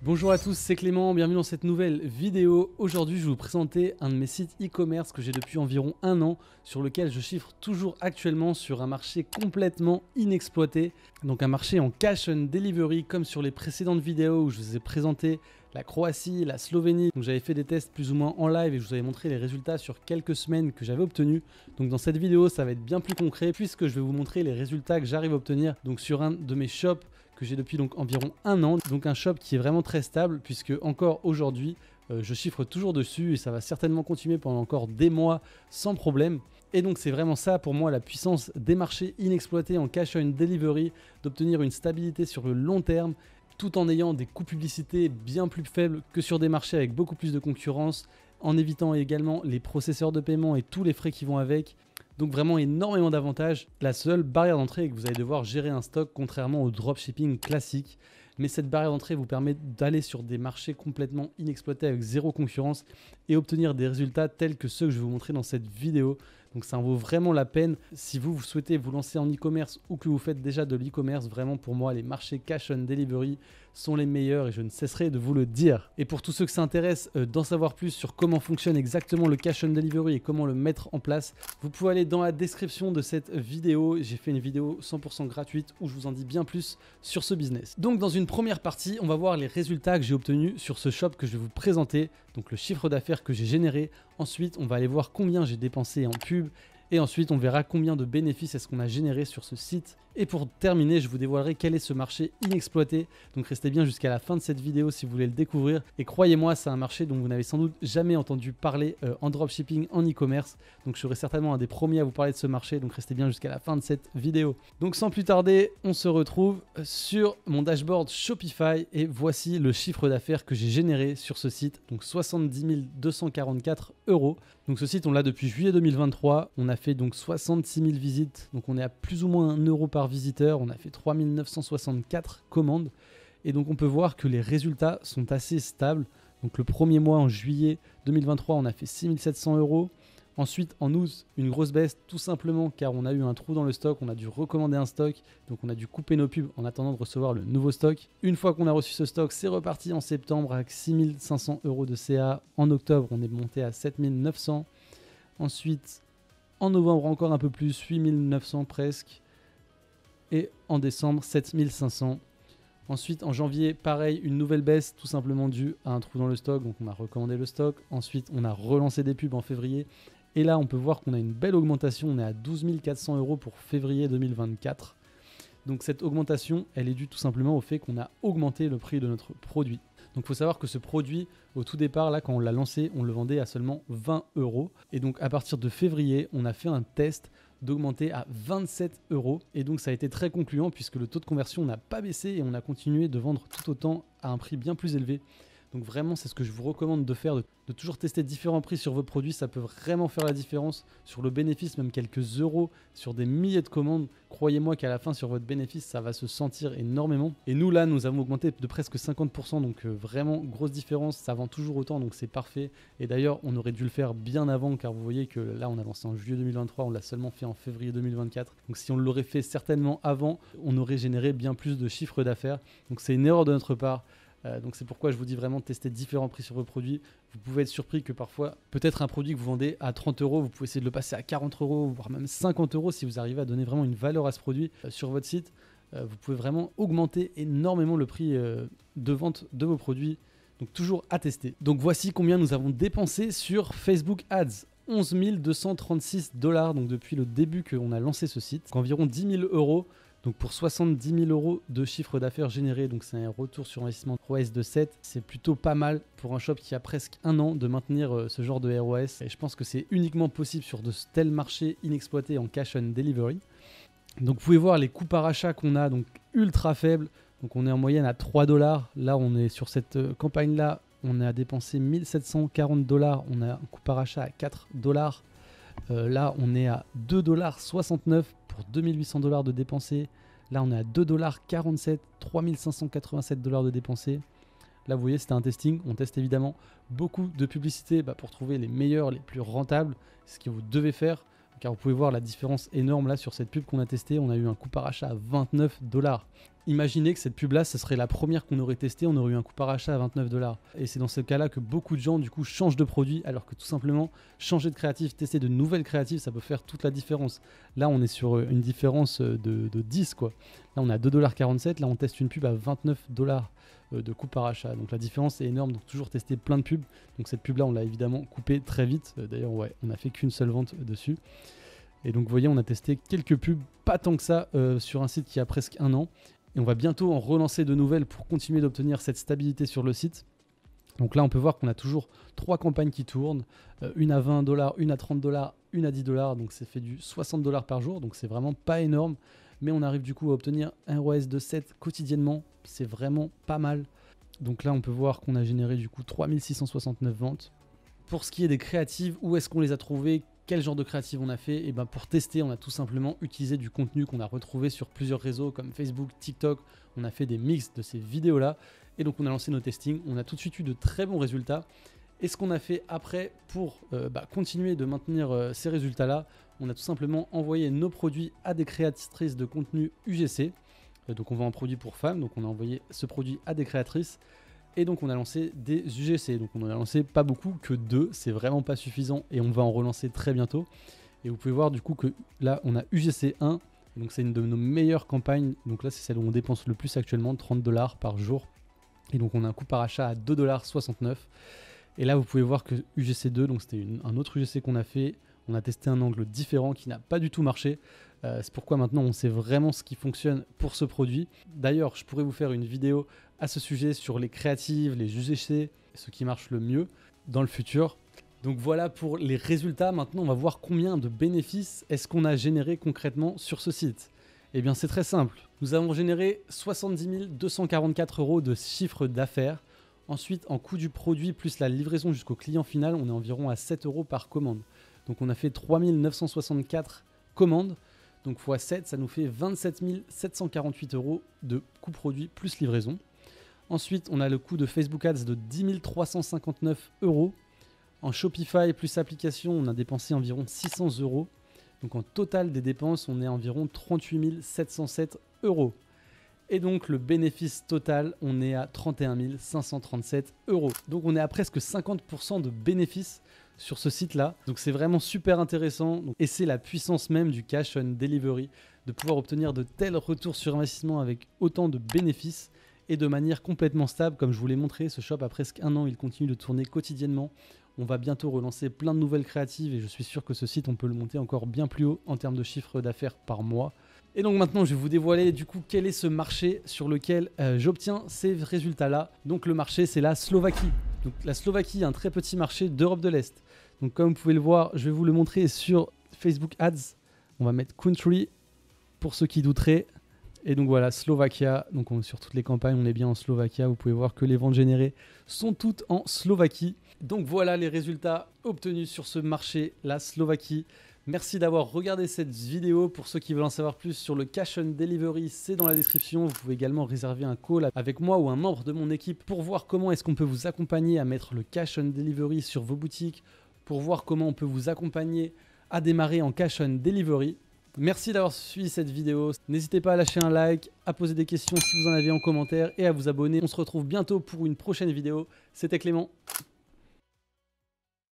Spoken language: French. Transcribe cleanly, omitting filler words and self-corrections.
Bonjour à tous, c'est Clément, bienvenue dans cette nouvelle vidéo. Aujourd'hui, je vais vous présenter un de mes sites e-commerce que j'ai depuis environ un an, sur lequel je chiffre toujours actuellement sur un marché complètement inexploité. Donc un marché en cash and delivery, comme sur les précédentes vidéos où je vous ai présenté la Croatie, la Slovénie. Donc j'avais fait des tests plus ou moins en live et je vous avais montré les résultats sur quelques semaines que j'avais obtenus. Donc dans cette vidéo, ça va être bien plus concret puisque je vais vous montrer les résultats que j'arrive à obtenir donc sur un de mes shops que j'ai depuis donc environ un an. Donc un shop qui est vraiment très stable puisque encore aujourd'hui, je chiffre toujours dessus et ça va certainement continuer pendant encore des mois sans problème. Et donc c'est vraiment ça pour moi la puissance des marchés inexploités en cash on delivery, d'obtenir une stabilité sur le long terme tout en ayant des coûts publicités bien plus faibles que sur des marchés avec beaucoup plus de concurrence, en évitant également les processeurs de paiement et tous les frais qui vont avec. Donc vraiment énormément d'avantages. La seule barrière d'entrée est que vous allez devoir gérer un stock contrairement au dropshipping classique. Mais cette barrière d'entrée vous permet d'aller sur des marchés complètement inexploités avec zéro concurrence et obtenir des résultats tels que ceux que je vais vous montrer dans cette vidéo. Donc ça en vaut vraiment la peine. Si vous souhaitez vous lancer en e-commerce ou que vous faites déjà de l'e-commerce, vraiment pour moi les marchés cash on delivery sont les meilleurs et je ne cesserai de vous le dire. Et pour tous ceux que ça intéresse d'en savoir plus sur comment fonctionne exactement le cash on delivery et comment le mettre en place, vous pouvez aller dans la description de cette vidéo. J'ai fait une vidéo 100% gratuite où je vous en dis bien plus sur ce business. Donc dans une première partie, on va voir les résultats que j'ai obtenus sur ce shop que je vais vous présenter, donc le chiffre d'affaires que j'ai généré. Ensuite, on va aller voir combien j'ai dépensé en pub. Et ensuite, on verra combien de bénéfices est-ce qu'on a généré sur ce site. Et pour terminer, je vous dévoilerai quel est ce marché inexploité. Donc restez bien jusqu'à la fin de cette vidéo si vous voulez le découvrir. Et croyez-moi, c'est un marché dont vous n'avez sans doute jamais entendu parler en dropshipping, en e-commerce. Donc je serai certainement un des premiers à vous parler de ce marché. Donc restez bien jusqu'à la fin de cette vidéo. Donc sans plus tarder, on se retrouve sur mon dashboard Shopify. Et voici le chiffre d'affaires que j'ai généré sur ce site. Donc 70 244 €. Donc ce site, on l'a depuis juillet 2023. On a fait donc 66 000 visites. Donc on est à plus ou moins 1 € par visiteur. On a fait 3 964 commandes. Et donc on peut voir que les résultats sont assez stables. Donc le premier mois en juillet 2023, on a fait 6 700 €. Ensuite, en août, une grosse baisse tout simplement car on a eu un trou dans le stock, on a dû recommander un stock, donc on a dû couper nos pubs en attendant de recevoir le nouveau stock. Une fois qu'on a reçu ce stock, c'est reparti en septembre avec 6 500 € de CA. En octobre, on est monté à 7 900. Ensuite, en novembre, encore un peu plus, 8 900 presque. Et en décembre, 7 500. Ensuite, en janvier, pareil, une nouvelle baisse, tout simplement due à un trou dans le stock. Donc, on a recommandé le stock. Ensuite, on a relancé des pubs en février. Et là, on peut voir qu'on a une belle augmentation. On est à 12 400 € pour février 2024. Donc, cette augmentation, elle est due tout simplement au fait qu'on a augmenté le prix de notre produit. Donc, il faut savoir que ce produit, au tout départ, là, quand on l'a lancé, on le vendait à seulement 20 €. Et donc, à partir de février, on a fait un test d'augmenter à 27 €. Et donc, ça a été très concluant puisque le taux de conversion n'a pas baissé et on a continué de vendre tout autant à un prix bien plus élevé. Donc vraiment, c'est ce que je vous recommande de faire, de toujours tester différents prix sur vos produits. Ça peut vraiment faire la différence sur le bénéfice, même quelques euros sur des milliers de commandes. Croyez-moi qu'à la fin, sur votre bénéfice, ça va se sentir énormément. Et nous, là, nous avons augmenté de presque 50%. Donc vraiment, grosse différence. Ça vend toujours autant, donc c'est parfait. Et d'ailleurs, on aurait dû le faire bien avant, car vous voyez que là, on a lancé en juillet 2023. On l'a seulement fait en février 2024. Donc si on l'aurait fait certainement avant, on aurait généré bien plus de chiffre d'affaires. Donc c'est une erreur de notre part. Donc c'est pourquoi je vous dis vraiment de tester différents prix sur vos produits. Vous pouvez être surpris que parfois, peut-être un produit que vous vendez à 30 €, vous pouvez essayer de le passer à 40 €, voire même 50 € si vous arrivez à donner vraiment une valeur à ce produit sur votre site. Vous pouvez vraiment augmenter énormément le prix de vente de vos produits. Donc toujours à tester. Donc voici combien nous avons dépensé sur Facebook Ads. 11 236 $, donc depuis le début qu'on a lancé ce site. Donc environ 10 000 €. Donc pour 70 000 € de chiffre d'affaires généré, donc c'est un retour sur investissement ROAS de 7, c'est plutôt pas mal pour un shop qui a presque un an de maintenir ce genre de ROAS. Et je pense que c'est uniquement possible sur de tels marchés inexploités en cash on delivery. Donc vous pouvez voir les coûts par achat qu'on a, donc ultra faibles. Donc on est en moyenne à 3 $. Là on est sur cette campagne-là, on a dépensé 1 740 $. On a un coût par achat à 4 $. Là on est à 2,69 $ pour 2 800 $ de dépensés. Là, on est à 2,47 $, 3 587 $ de dépensés. Là, vous voyez, c'était un testing. On teste évidemment beaucoup de publicité pour trouver les meilleurs, les plus rentables. C'est ce que vous devez faire. car vous pouvez voir la différence énorme là sur cette pub qu'on a testée. On a eu un coût par achat à 29 $. Imaginez que cette pub là, ce serait la première qu'on aurait testée, on aurait eu un coût par achat à 29 $. Et c'est dans ce cas là que beaucoup de gens du coup changent de produit, alors que tout simplement changer de créatif, tester de nouvelles créatives, ça peut faire toute la différence. Là on est sur une différence de 10 quoi. Là on est à 2,47 $, là on teste une pub à 29 $ de coût par achat. Donc la différence est énorme, donc toujours tester plein de pubs. Donc cette pub là on l'a évidemment coupée très vite. D'ailleurs ouais, on n'a fait qu'une seule vente dessus. Et donc vous voyez on a testé quelques pubs, pas tant que ça, sur un site qui a presque un an. Et on va bientôt en relancer de nouvelles pour continuer d'obtenir cette stabilité sur le site. Donc là, on peut voir qu'on a toujours 3 campagnes qui tournent. Une à 20 $, une à 30 $, une à 10 $. Donc c'est fait du 60 $ par jour. Donc c'est vraiment pas énorme. Mais on arrive du coup à obtenir un ROAS de 7 quotidiennement. C'est vraiment pas mal. Donc là, on peut voir qu'on a généré du coup 3669 ventes. Pour ce qui est des créatives, où est-ce qu'on les a trouvées? Quel genre de créative on a fait? Et ben pour tester, on a tout simplement utilisé du contenu qu'on a retrouvé sur plusieurs réseaux comme Facebook, TikTok. On a fait des mix de ces vidéos-là. Et donc on a lancé nos testings. On a tout de suite eu de très bons résultats. Et ce qu'on a fait après pour continuer de maintenir ces résultats-là, on a tout simplement envoyé nos produits à des créatrices de contenu UGC. Donc on vend un produit pour femmes, donc on a envoyé ce produit à des créatrices. Et donc on a lancé des UGC, donc on en a lancé pas beaucoup, que 2, c'est vraiment pas suffisant et on va en relancer très bientôt. Et vous pouvez voir du coup que là on a UGC 1, donc c'est une de nos meilleures campagnes, donc là c'est celle où on dépense le plus actuellement, 30 $ par jour. Et donc on a un coût par achat à 2,69 $. Et là vous pouvez voir que UGC 2, donc c'était un autre UGC qu'on a fait, on a testé un angle différent qui n'a pas du tout marché. C'est pourquoi maintenant on sait vraiment ce qui fonctionne pour ce produit. D'ailleurs, je pourrais vous faire une vidéo à ce sujet sur les créatives, les UGC, ce qui marche le mieux dans le futur. Donc voilà pour les résultats. Maintenant, on va voir combien de bénéfices est-ce qu'on a généré concrètement sur ce site. Eh bien, c'est très simple. Nous avons généré 70 244 € de chiffre d'affaires. Ensuite, en coût du produit plus la livraison jusqu'au client final, on est environ à 7 € par commande. Donc on a fait 3 964 commandes. Donc x 7, ça nous fait 27 748 € de coût produit plus livraison. Ensuite, on a le coût de Facebook Ads de 10 359 €. En Shopify plus application, on a dépensé environ 600 €. Donc en total des dépenses, on est à environ 38 707 €. Et donc le bénéfice total, on est à 31 537 €. Donc on est à presque 50% de bénéfice sur ce site-là. Donc c'est vraiment super intéressant. Et c'est la puissance même du cash on delivery, de pouvoir obtenir de tels retours sur investissement avec autant de bénéfices et de manière complètement stable. Comme je vous l'ai montré, ce shop a presque un an, il continue de tourner quotidiennement. On va bientôt relancer plein de nouvelles créatives et je suis sûr que ce site, on peut le monter encore bien plus haut en termes de chiffre d'affaires par mois. Et donc maintenant, je vais vous dévoiler du coup quel est ce marché sur lequel j'obtiens ces résultats-là. Donc le marché, c'est la Slovaquie. Donc la Slovaquie est un très petit marché d'Europe de l'Est. Donc comme vous pouvez le voir, je vais vous le montrer sur Facebook Ads. On va mettre Country pour ceux qui douteraient. Et donc voilà, Slovaquia. Donc sur toutes les campagnes, on est bien en Slovaquia. Vous pouvez voir que les ventes générées sont toutes en Slovaquie. Donc voilà les résultats obtenus sur ce marché, la Slovaquie. Merci d'avoir regardé cette vidéo. Pour ceux qui veulent en savoir plus sur le Cash on Delivery, c'est dans la description. Vous pouvez également réserver un call avec moi ou un membre de mon équipe pour voir comment est-ce qu'on peut vous accompagner à mettre le Cash on Delivery sur vos boutiques, pour voir comment on peut vous accompagner à démarrer en Cash on Delivery. Merci d'avoir suivi cette vidéo. N'hésitez pas à lâcher un like, à poser des questions si vous en avez en commentaire et à vous abonner. On se retrouve bientôt pour une prochaine vidéo. C'était Clément.